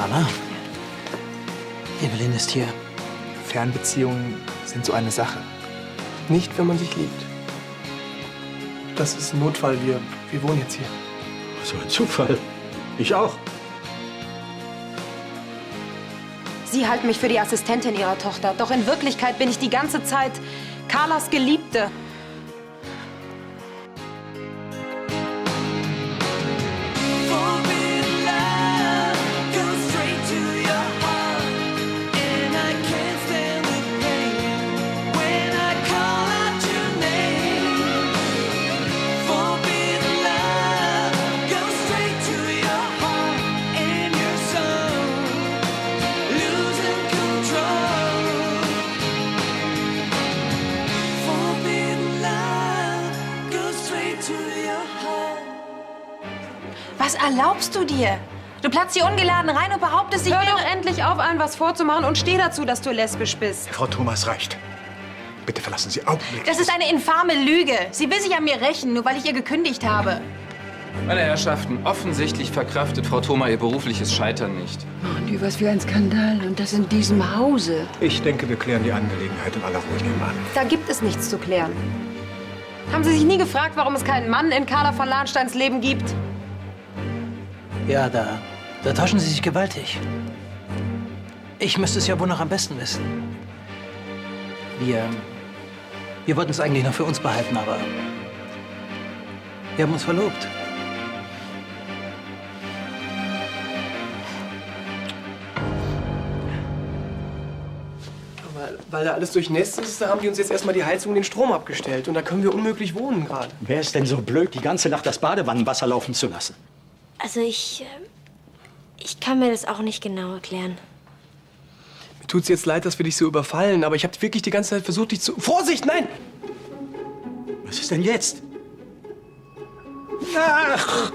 Carla? Evelyn ist hier. Fernbeziehungen sind so eine Sache. Nicht, wenn man sich liebt. Das ist ein Notfall. Wir wohnen jetzt hier. So ein Zufall. Ich auch. Sie halten mich für die Assistentin Ihrer Tochter. Doch in Wirklichkeit bin ich die ganze Zeit Carlas Geliebte. Was erlaubst du dir? Du platzt hier ungeladen rein und behauptest, ich Hör doch endlich auf, allen was vorzumachen und steh dazu, dass du lesbisch bist. Frau Thomas, reicht. Bitte verlassen Sie augenblicklich. Das ist eine infame Lüge. Sie will sich an mir rächen, nur weil ich ihr gekündigt habe. Meine Herrschaften, offensichtlich verkraftet Frau Thoma ihr berufliches Scheitern nicht. Und was für ein Skandal. Und das in diesem Hause. Ich denke, wir klären die Angelegenheit in aller Ruhe nebenan. Da gibt es nichts zu klären. Haben Sie sich nie gefragt, warum es keinen Mann in Carla von Lahnsteins Leben gibt? Ja, da täuschen Sie sich gewaltig. Ich müsste es ja wohl noch am besten wissen. Wir wollten es eigentlich noch für uns behalten, aber wir haben uns verlobt. Weil da alles durchnässt ist, da haben die uns jetzt erstmal die Heizung und den Strom abgestellt. Und da können wir unmöglich wohnen gerade. Wer ist denn so blöd, die ganze Nacht das Badewannenwasser laufen zu lassen? Also ich kann mir das auch nicht genau erklären. Mir tut's jetzt leid, dass wir dich so überfallen, aber ich habe wirklich die ganze Zeit versucht, dich zu... Vorsicht, nein! Was ist denn jetzt? Ach!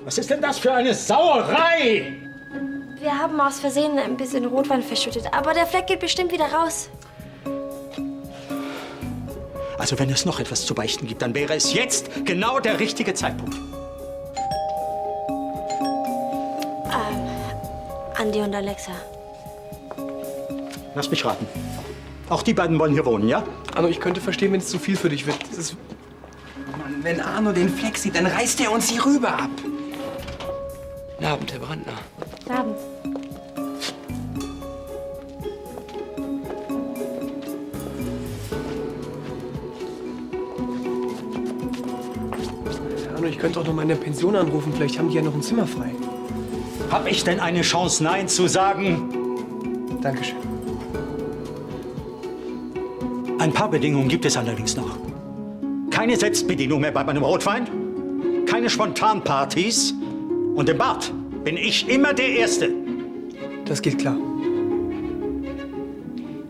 Was ist denn das für eine Sauerei? Wir haben aus Versehen ein bisschen Rotwein verschüttet, aber der Fleck geht bestimmt wieder raus. Also wenn es noch etwas zu beichten gibt, dann wäre es jetzt genau der richtige Zeitpunkt. Andi und Alexa. Lass mich raten. Auch die beiden wollen hier wohnen, ja? Arno, ich könnte verstehen, wenn es zu viel für dich wird. Das ist... Mann, wenn Arno den Fleck sieht, dann reißt er uns die Rübe ab. Guten Abend, Herr Brandner. Guten Abend. Arno, ich könnte auch noch mal in der Pension anrufen. Vielleicht haben die ja noch ein Zimmer frei. Hab ich denn eine Chance, Nein zu sagen? Dankeschön. Ein paar Bedingungen gibt es allerdings noch. Keine Selbstbedienung mehr bei meinem Rotwein, keine Spontanpartys und im Bad bin ich immer der Erste. Das geht klar.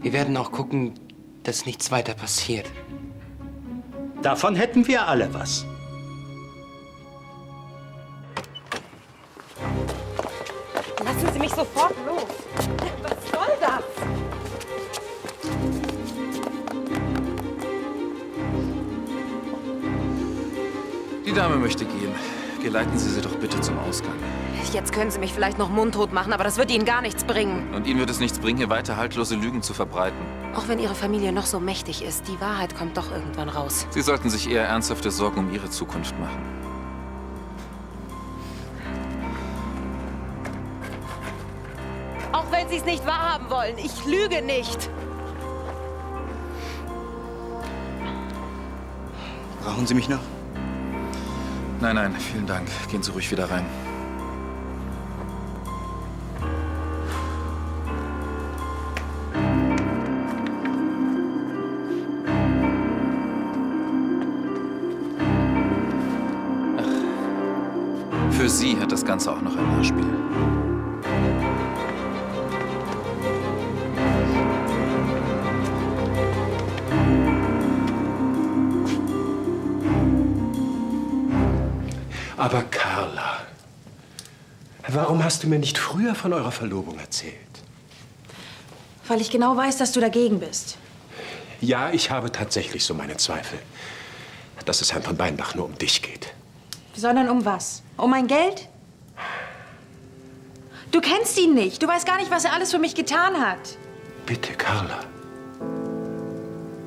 Wir werden auch gucken, dass nichts weiter passiert. Davon hätten wir alle was. Lassen Sie mich sofort los. Was soll das? Die Dame möchte gehen. Geleiten Sie sie doch bitte zum Ausgang. Jetzt können Sie mich vielleicht noch mundtot machen, aber das wird Ihnen gar nichts bringen. Und Ihnen wird es nichts bringen, hier weiter haltlose Lügen zu verbreiten. Auch wenn Ihre Familie noch so mächtig ist, die Wahrheit kommt doch irgendwann raus. Sie sollten sich eher ernsthafte Sorgen um Ihre Zukunft machen. Auch wenn Sie es nicht wahrhaben wollen, ich lüge nicht. Brauchen Sie mich noch? Nein, nein, vielen Dank. Gehen Sie ruhig wieder rein. Ach, für Sie hat das Ganze auch noch ein Nachspiel. Aber Carla, warum hast du mir nicht früher von eurer Verlobung erzählt? Weil ich genau weiß, dass du dagegen bist. Ja, ich habe tatsächlich so meine Zweifel, dass es Herrn von Beinbach nur um dich geht. Sondern um was? Um mein Geld? Du kennst ihn nicht. Du weißt gar nicht, was er alles für mich getan hat. Bitte, Carla.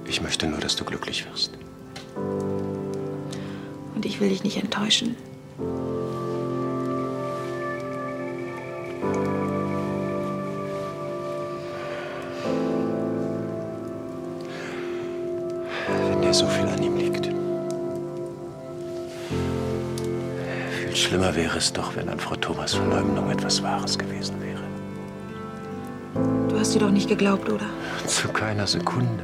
Ich möchte nur, dass du glücklich wirst. Und ich will dich nicht enttäuschen. Wenn dir so viel an ihm liegt. Viel schlimmer wäre es doch, wenn an Frau Thomas' Verleumdung etwas Wahres gewesen wäre. Du hast dir doch nicht geglaubt, oder? Zu keiner Sekunde.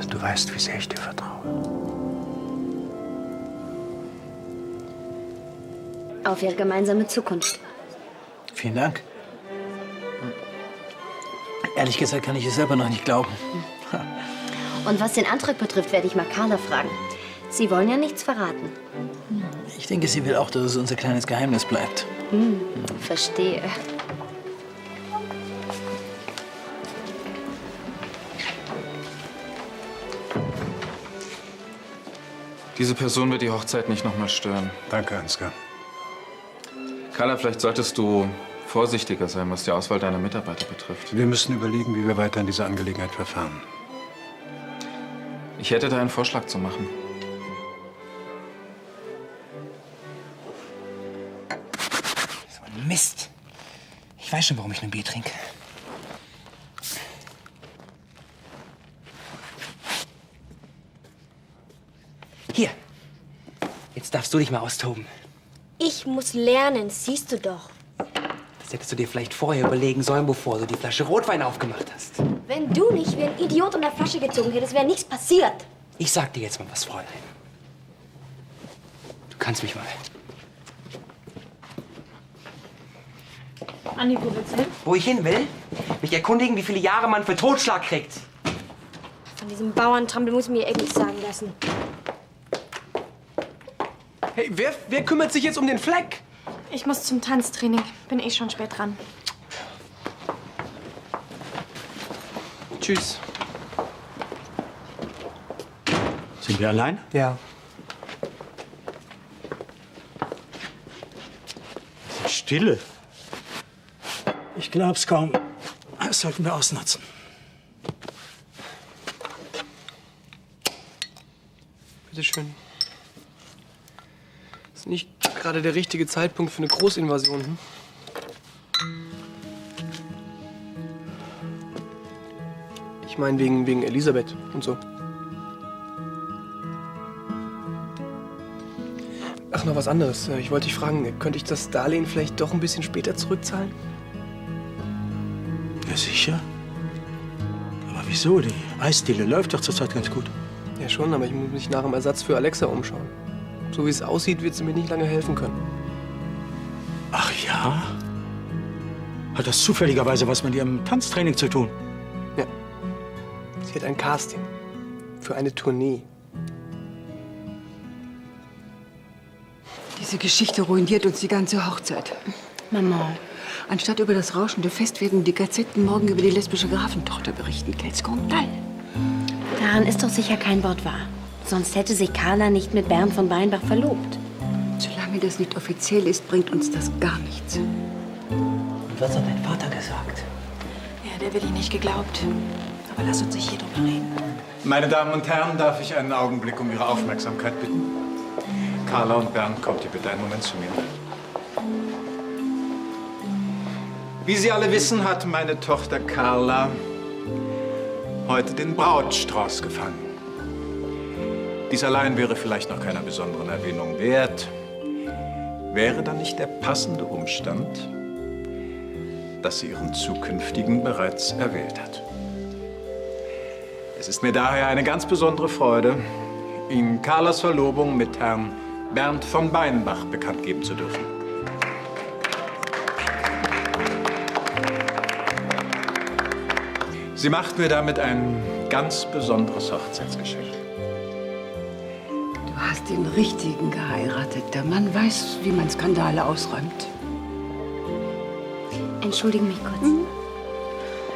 Du weißt, wie sehr ich dir vertraue. Auf ihre gemeinsame Zukunft. Vielen Dank. Ehrlich gesagt kann ich es selber noch nicht glauben. Und was den Antrag betrifft, werde ich mal Carla fragen. Sie wollen ja nichts verraten. Ich denke, sie will auch, dass es unser kleines Geheimnis bleibt. Verstehe. Diese Person wird die Hochzeit nicht noch mal stören. Danke, Ansgar. Carla, vielleicht solltest du vorsichtiger sein, was die Auswahl deiner Mitarbeiter betrifft. Wir müssen überlegen, wie wir weiter in dieser Angelegenheit verfahren. Ich hätte da einen Vorschlag zu machen. So ein Mist. Ich weiß schon, warum ich ein Bier trinke. Hier. Jetzt darfst du dich mal austoben. Ich muss lernen, siehst du doch. Das hättest du dir vielleicht vorher überlegen sollen, bevor du die Flasche Rotwein aufgemacht hast. Wenn du nicht wie ein Idiot an der Flasche gezogen hättest, wäre nichts passiert. Ich sag dir jetzt mal was, Fräulein. Du kannst mich mal. Andi, wo willst du hin? Wo ich hin will? Mich erkundigen, wie viele Jahre man für Totschlag kriegt. Von diesem Bauerntrampel muss ich mir echt nichts sagen lassen. Hey, wer kümmert sich jetzt um den Fleck? Ich muss zum Tanztraining. Bin eh schon spät dran. Tschüss. Sind wir allein? Ja. Stille. Ich glaub's kaum. Das sollten wir ausnutzen. Bitte schön. Ist nicht gerade der richtige Zeitpunkt für eine Großinvasion, hm? Ich meine wegen Elisabeth und so. Ach, noch was anderes. Ich wollte dich fragen, könnte ich das Darlehen vielleicht doch ein bisschen später zurückzahlen? Ja, sicher. Aber wieso? Die Eisdiele läuft doch zurzeit ganz gut. Ja schon, aber ich muss mich nach einem Ersatz für Alexa umschauen. So wie es aussieht, wird sie mir nicht lange helfen können. Ach ja? Hat das zufälligerweise was mit Ihrem Tanztraining zu tun? Ja. Sie hat ein Casting für eine Tournee. Diese Geschichte ruiniert uns die ganze Hochzeit. Mama. Anstatt über das rauschende Fest werden die Gazetten morgen über die lesbische Grafentochter berichten. Kein Skandal. Daran ist doch sicher kein Wort wahr. Sonst hätte sich Carla nicht mit Bernd von Weinbach verlobt. Solange das nicht offiziell ist, bringt uns das gar nichts. Und was hat dein Vater gesagt? Ja, der will ich nicht geglaubt. Aber lass uns nicht hier drüber reden. Meine Damen und Herren, darf ich einen Augenblick um Ihre Aufmerksamkeit bitten? Carla und Bernd, kommt ihr bitte einen Moment zu mir. Wie Sie alle wissen, hat meine Tochter Carla heute den Brautstrauß gefangen. Dies allein wäre vielleicht noch keiner besonderen Erwähnung wert. Wäre dann nicht der passende Umstand, dass sie ihren zukünftigen bereits erwählt hat. Es ist mir daher eine ganz besondere Freude, Ihnen Carlas Verlobung mit Herrn Bernd von Weinbach bekannt geben zu dürfen. Sie macht mir damit ein ganz besonderes Hochzeitsgeschenk. Du hast den Richtigen geheiratet. Der Mann weiß, wie man Skandale ausräumt. Entschuldigen mich kurz.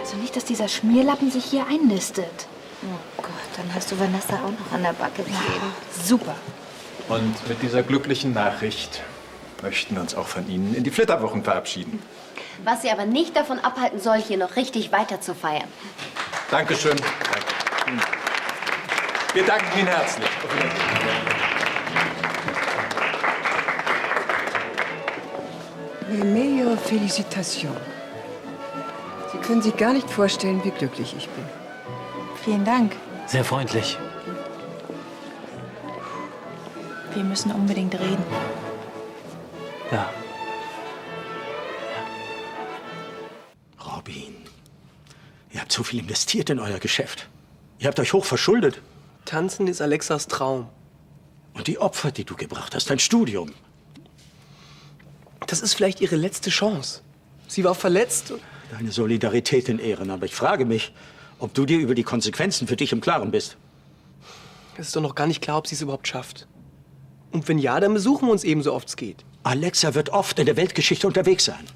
Also nicht, dass dieser Schmierlappen sich hier einnistet. Oh Gott, dann hast du Vanessa auch noch an der Backe gegeben. Super. Und mit dieser glücklichen Nachricht möchten wir uns auch von Ihnen in die Flitterwochen verabschieden. Was Sie aber nicht davon abhalten soll, hier noch richtig weiter zu feiern. Dankeschön. Danke. Wir danken Ihnen herzlich. Auf Wiedersehen. Mes meilleures Félicitations. Sie können sich gar nicht vorstellen, wie glücklich ich bin. Vielen Dank. Sehr freundlich. Wir müssen unbedingt reden. Ja. Robin, ihr habt so viel investiert in euer Geschäft. Ihr habt euch hoch verschuldet. Tanzen ist Alexas Traum. Und die Opfer, die du gebracht hast, dein Studium. Das ist vielleicht ihre letzte Chance. Sie war verletzt. Deine Solidarität in Ehren. Aber ich frage mich, ob du dir über die Konsequenzen für dich im Klaren bist. Es ist doch noch gar nicht klar, ob sie es überhaupt schafft. Und wenn ja, dann besuchen wir uns eben so oft es geht. Alexa wird oft in der Weltgeschichte unterwegs sein.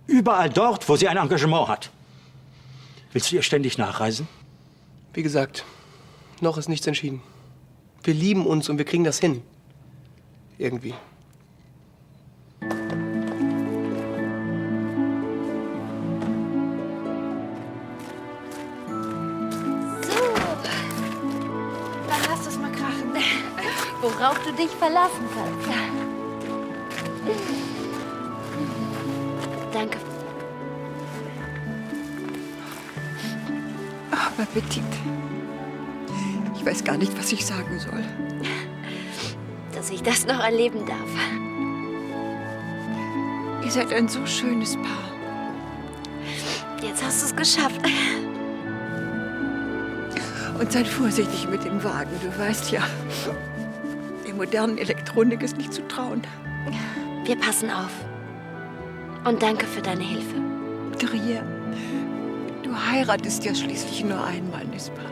Überall dort, wo sie ein Engagement hat. Willst du ihr ständig nachreisen? Wie gesagt, noch ist nichts entschieden. Wir lieben uns und wir kriegen das hin. Irgendwie. Dann lass das mal krachen. Worauf du dich verlassen kannst. Danke. Aber Appetit. Ich weiß gar nicht, was ich sagen soll. Dass ich das noch erleben darf. Ihr seid ein so schönes Paar. Jetzt hast du es geschafft. Und seid vorsichtig mit dem Wagen. Du weißt ja, der modernen Elektronik ist nicht zu trauen. Wir passen auf. Und danke für deine Hilfe. Grille, du heiratest ja schließlich nur einmal, n'est-ce pas?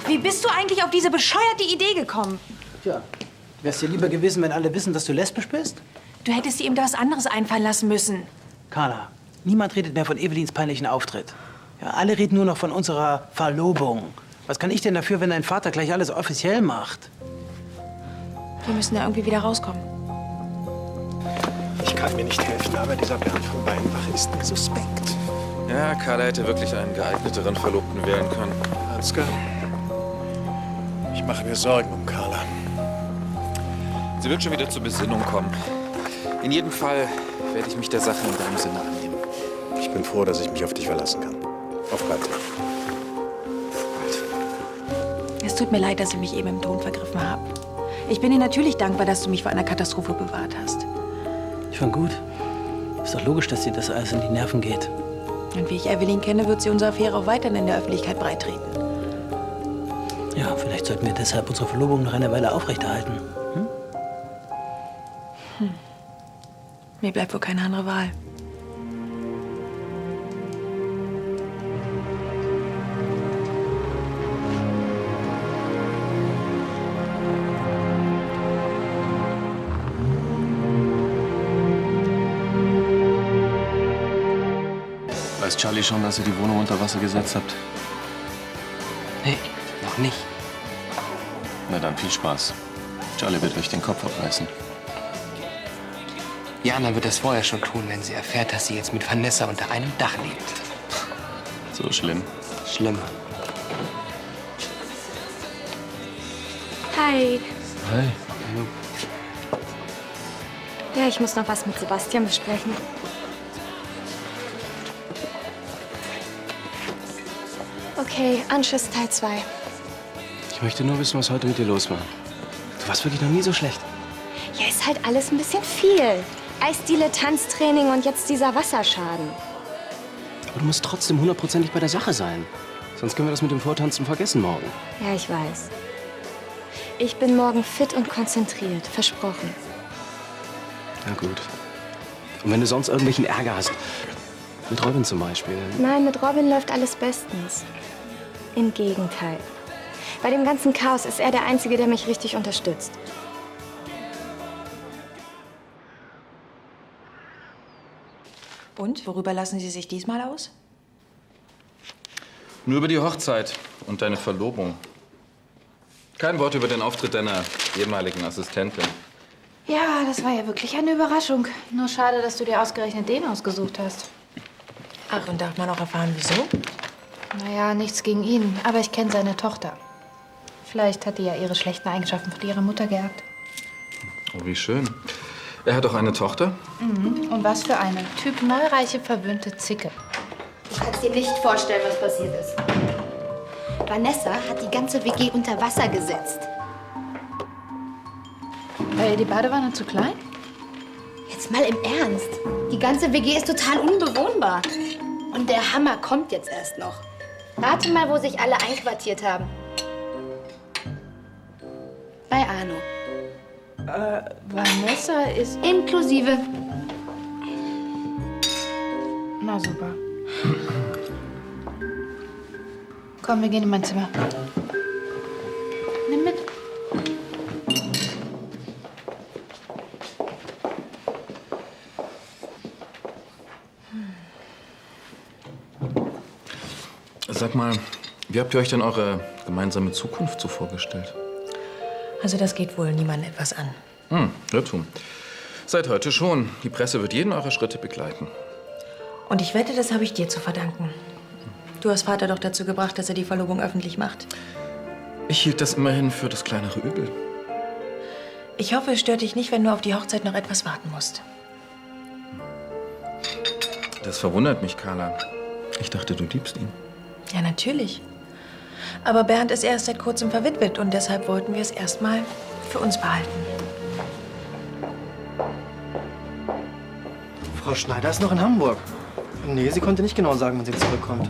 Wie bist du eigentlich auf diese bescheuerte Idee gekommen? Tja, wär's dir lieber gewesen, wenn alle wissen, dass du lesbisch bist? Du hättest dir eben was anderes einfallen lassen müssen. Carla, niemand redet mehr von Evelins peinlichen Auftritt. Ja, alle reden nur noch von unserer Verlobung. Was kann ich denn dafür, wenn dein Vater gleich alles offiziell macht? Wir müssen da irgendwie wieder rauskommen. Ich kann mir nicht helfen, aber dieser Bernd von Beinbach ist mir suspekt. Ja, Carla hätte wirklich einen geeigneteren Verlobten wählen können. Ansgar, ich mache mir Sorgen um Carla. Sie wird schon wieder zur Besinnung kommen. In jedem Fall werde ich mich der Sache in deinem Sinne annehmen. Ich bin froh, dass ich mich auf dich verlassen kann. Auf bald. Es tut mir leid, dass ich mich eben im Ton vergriffen habe. Ich bin dir natürlich dankbar, dass du mich vor einer Katastrophe bewahrt hast. Ich fand gut. Ist doch logisch, dass dir das alles in die Nerven geht. Und wie ich Evelyn kenne, wird sie unsere Affäre auch weiterhin in der Öffentlichkeit breittreten. Ja, vielleicht sollten wir deshalb unsere Verlobung noch eine Weile aufrechterhalten. Mir bleibt wohl keine andere Wahl. Weiß Charlie schon, dass ihr die Wohnung unter Wasser gesetzt habt? Nee, noch nicht. Na dann, viel Spaß. Charlie wird euch den Kopf abreißen. Jana wird das vorher schon tun, wenn sie erfährt, dass sie jetzt mit Vanessa unter einem Dach lebt. So schlimm. Schlimmer. Hi. Hi. Ja, ich muss noch was mit Sebastian besprechen. Okay, Anschluss Teil 2. Ich möchte nur wissen, was heute mit dir los war. Du warst wirklich noch nie so schlecht. Ja, ist halt alles ein bisschen viel. Eisdiele, Tanztraining und jetzt dieser Wasserschaden. Aber du musst trotzdem hundertprozentig bei der Sache sein. Sonst können wir das mit dem Vortanzen vergessen morgen. Ja, ich weiß. Ich bin morgen fit und konzentriert, versprochen. Na gut. Und wenn du sonst irgendwelchen Ärger hast, mit Robin zum Beispiel. Nein, mit Robin läuft alles bestens. Im Gegenteil. Bei dem ganzen Chaos ist er der Einzige, der mich richtig unterstützt. Und, worüber lassen Sie sich diesmal aus? Nur über die Hochzeit und deine Verlobung. Kein Wort über den Auftritt deiner ehemaligen Assistentin. Ja, das war ja wirklich eine Überraschung. Nur schade, dass du dir ausgerechnet den ausgesucht hast. Ach, und darf man auch erfahren, wieso? Naja, nichts gegen ihn, aber ich kenne seine Tochter. Vielleicht hat die ja ihre schlechten Eigenschaften von ihrer Mutter geerbt. Oh, wie schön. Er hat auch eine Tochter? Mhm. Und was für eine. Typ neureiche, verwöhnte Zicke. Du kannst dir nicht vorstellen, was passiert ist. Vanessa hat die ganze WG unter Wasser gesetzt. War ihr die Badewanne zu klein? Jetzt mal im Ernst. Die ganze WG ist total unbewohnbar. Und der Hammer kommt jetzt erst noch. Rate mal, wo sich alle einquartiert haben. Bei Arno. Vanessa ist... Inklusive. Na super. Komm, wir gehen in mein Zimmer. Nimm mit. Sag mal, wie habt ihr euch denn eure gemeinsame Zukunft so vorgestellt? Also das geht wohl niemandem etwas an. Irrtum. Seit heute schon. Die Presse wird jeden eurer Schritte begleiten. Und ich wette, das habe ich dir zu verdanken. Du hast Vater doch dazu gebracht, dass er die Verlobung öffentlich macht. Ich hielt das immerhin für das kleinere Übel. Ich hoffe, es stört dich nicht, wenn du auf die Hochzeit noch etwas warten musst. Das verwundert mich, Carla. Ich dachte, du liebst ihn. Ja, natürlich. Aber Bernd ist erst seit kurzem verwitwet und deshalb wollten wir es erstmal für uns behalten. Frau Schneider ist noch in Hamburg. Nee, sie konnte nicht genau sagen, wann sie zurückkommt.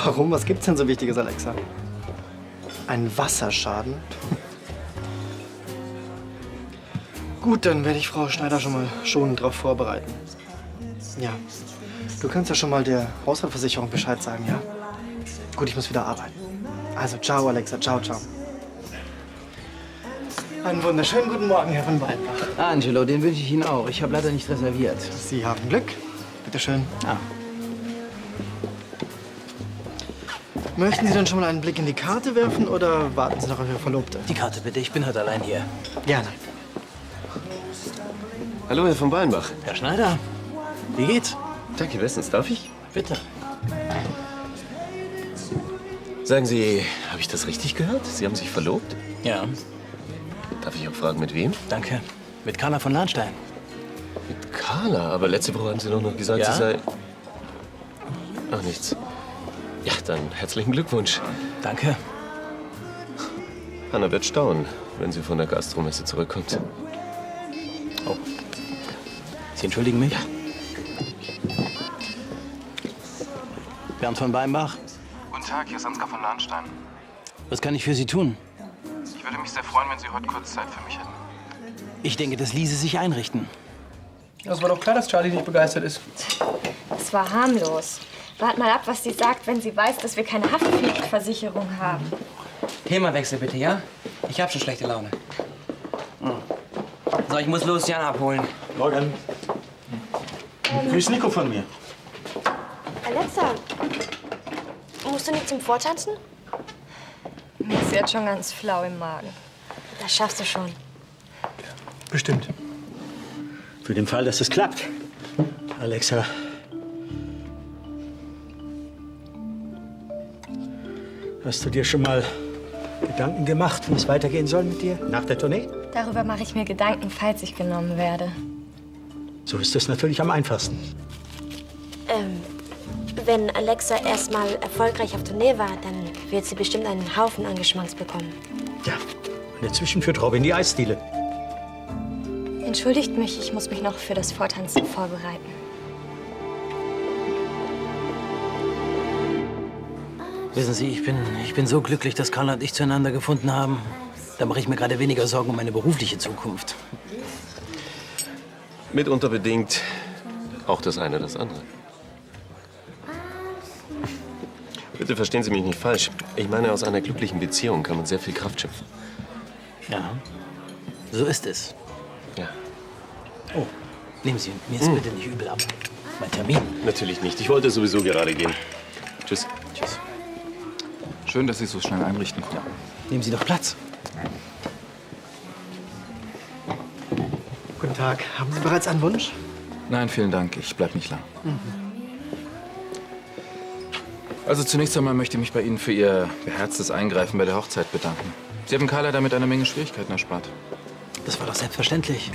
Warum? Was gibt's denn so Wichtiges, Alexa? Ein Wasserschaden? Gut, dann werde ich Frau Schneider schon mal schonend darauf vorbereiten. Ja, du kannst ja schon mal der Hausratversicherung Bescheid sagen, ja? Gut, ich muss wieder arbeiten. Also, ciao, Alexa, ciao, ciao. Einen wunderschönen guten Morgen, Herr von Weinbach. Angelo, den wünsche ich Ihnen auch. Ich habe leider nicht reserviert. Sie haben Glück. Bitte schön. Ah. Möchten Sie dann schon mal einen Blick in die Karte werfen oder warten Sie noch auf Ihre Verlobte? Die Karte bitte, ich bin heute allein hier. Gerne. Hallo, Herr von Weinbach. Herr Schneider, wie geht's? Danke, bestens. Darf ich? Bitte. Sagen Sie, habe ich das richtig gehört? Sie haben sich verlobt? Ja. Darf ich auch fragen, mit wem? Danke. Mit Carla von Lahnstein. Mit Carla? Aber letzte Woche haben Sie doch noch gesagt, Ja? Sie sei... Ach, nichts. Ja, dann herzlichen Glückwunsch. Danke. Hanna wird staunen, wenn sie von der Gastromesse zurückkommt. Oh. Sie entschuldigen mich? Ja. Bernd von Weinbach. Guten Tag, hier ist Ansgar von Lahnstein. Was kann ich für Sie tun? Ich würde mich sehr freuen, wenn Sie heute kurz Zeit für mich hätten. Ich denke, das ließe sich einrichten. Es war doch klar, dass Charlie nicht begeistert ist. Es war harmlos. Wart mal ab, was sie sagt, wenn sie weiß, dass wir keine Haftpflichtversicherung haben. Themawechsel bitte, ja? Ich habe schon schlechte Laune. So, ich muss los Jan abholen. Morgen. Grüß Nico von mir. Alexa, musst du nicht zum Vortanzen? Mir ist jetzt schon ganz flau im Magen. Das schaffst du schon. Bestimmt. Für den Fall, dass es klappt. Alexa. Hast du dir schon mal Gedanken gemacht, wie es weitergehen soll mit dir nach der Tournee? Darüber mache ich mir Gedanken, falls ich genommen werde. So ist es natürlich am einfachsten. Wenn Alexa erstmal erfolgreich auf Tournee war, dann wird sie bestimmt einen Haufen an Geschmacks bekommen. Ja, und dazwischen führt Robin die Eisdiele. Entschuldigt mich, ich muss mich noch für das Vortanzen vorbereiten. Wissen Sie, ich bin so glücklich, dass Carla und ich zueinander gefunden haben. Da mache ich mir gerade weniger Sorgen um meine berufliche Zukunft. Mitunter bedingt auch das eine das andere. Bitte verstehen Sie mich nicht falsch. Ich meine, aus einer glücklichen Beziehung kann man sehr viel Kraft schöpfen. Ja, so ist es. Ja. Oh, nehmen Sie mir jetzt bitte nicht übel ab. Mein Termin. Natürlich nicht. Ich wollte sowieso gerade gehen. Tschüss. Tschüss. Schön, dass Sie es so schnell einrichten konnten. Nehmen Sie doch Platz. Guten Tag. Haben Sie bereits einen Wunsch? Nein, vielen Dank. Ich bleib nicht lang. Also zunächst einmal möchte ich mich bei Ihnen für Ihr beherztes Eingreifen bei der Hochzeit bedanken. Sie haben Carla damit eine Menge Schwierigkeiten erspart. Das war doch selbstverständlich.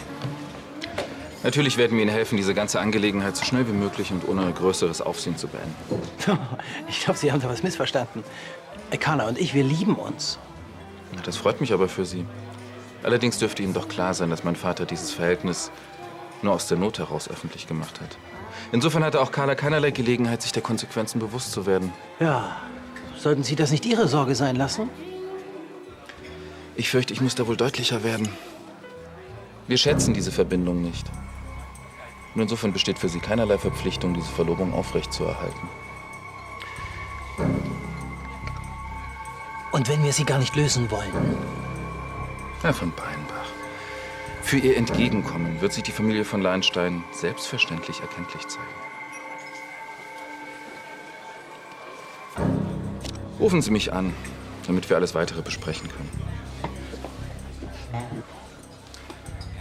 Natürlich werden wir Ihnen helfen, diese ganze Angelegenheit so schnell wie möglich und ohne größeres Aufsehen zu beenden. Ich glaube, Sie haben da was missverstanden. Carla und ich, wir lieben uns. Das freut mich aber für Sie. Allerdings dürfte Ihnen doch klar sein, dass mein Vater dieses Verhältnis nur aus der Not heraus öffentlich gemacht hat. Insofern hatte auch Carla keinerlei Gelegenheit, sich der Konsequenzen bewusst zu werden. Ja, sollten Sie das nicht Ihre Sorge sein lassen? Ich fürchte, ich muss da wohl deutlicher werden. Wir schätzen diese Verbindung nicht. Und insofern besteht für Sie keinerlei Verpflichtung, diese Verlobung aufrechtzuerhalten. Und wenn wir sie gar nicht lösen wollen? Herr von Beinbach, für Ihr Entgegenkommen wird sich die Familie von Lahnstein selbstverständlich erkenntlich zeigen. Rufen Sie mich an, damit wir alles Weitere besprechen können.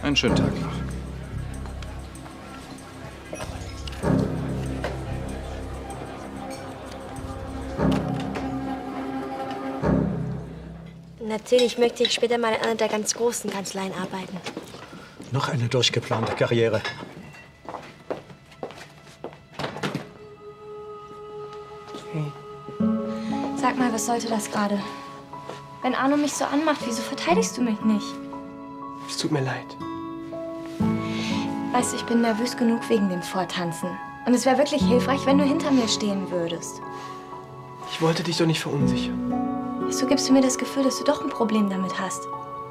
Einen schönen Tag noch. Natürlich möchte ich später mal in einer der ganz großen Kanzleien arbeiten. Noch eine durchgeplante Karriere. Sag mal, was sollte das gerade? Wenn Arno mich so anmacht, wieso verteidigst du mich nicht? Es tut mir leid. Weißt du, ich bin nervös genug wegen dem Vortanzen. Und es wäre wirklich hilfreich, wenn du hinter mir stehen würdest. Ich wollte dich doch nicht verunsichern. So gibst du mir das Gefühl, dass du doch ein Problem damit hast.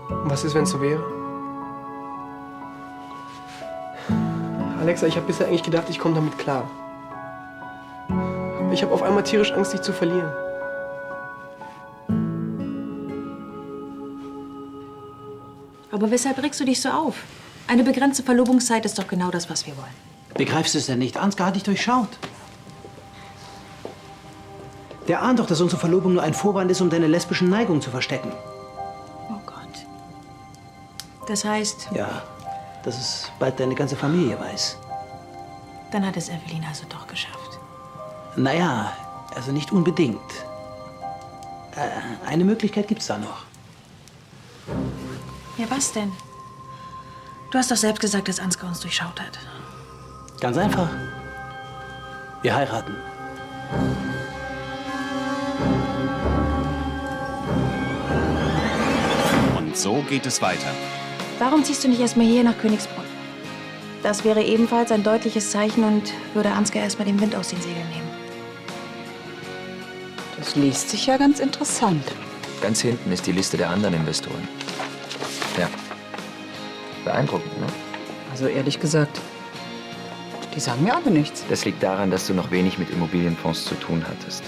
Und was ist, wenn es so wäre? Alexa, ich habe bisher eigentlich gedacht, ich komme damit klar. Aber ich habe auf einmal tierisch Angst, dich zu verlieren. Aber weshalb regst du dich so auf? Eine begrenzte Verlobungszeit ist doch genau das, was wir wollen. Begreifst du es denn nicht? Ansgar hat dich durchschaut. Der ahnt doch, dass unsere Verlobung nur ein Vorwand ist, um deine lesbischen Neigungen zu verstecken. Oh Gott. Das heißt, Ja, dass es bald deine ganze Familie weiß. dann hat es Evelyn also doch geschafft. Naja, also nicht unbedingt. Eine Möglichkeit gibt's da noch. Ja, was denn? Du hast doch selbst gesagt, dass Ansgar uns durchschaut hat. Ganz einfach. Wir heiraten. Und so geht es weiter. Warum ziehst du nicht erstmal hier nach Königsbrunn? Das wäre ebenfalls ein deutliches Zeichen und würde Ansgar erstmal den Wind aus den Segeln nehmen. Das liest sich ja ganz interessant. Ganz hinten ist die Liste der anderen Investoren. Ja. Beeindruckend, ne? Also ehrlich gesagt, die sagen mir aber nichts. Das liegt daran, dass du noch wenig mit Immobilienfonds zu tun hattest.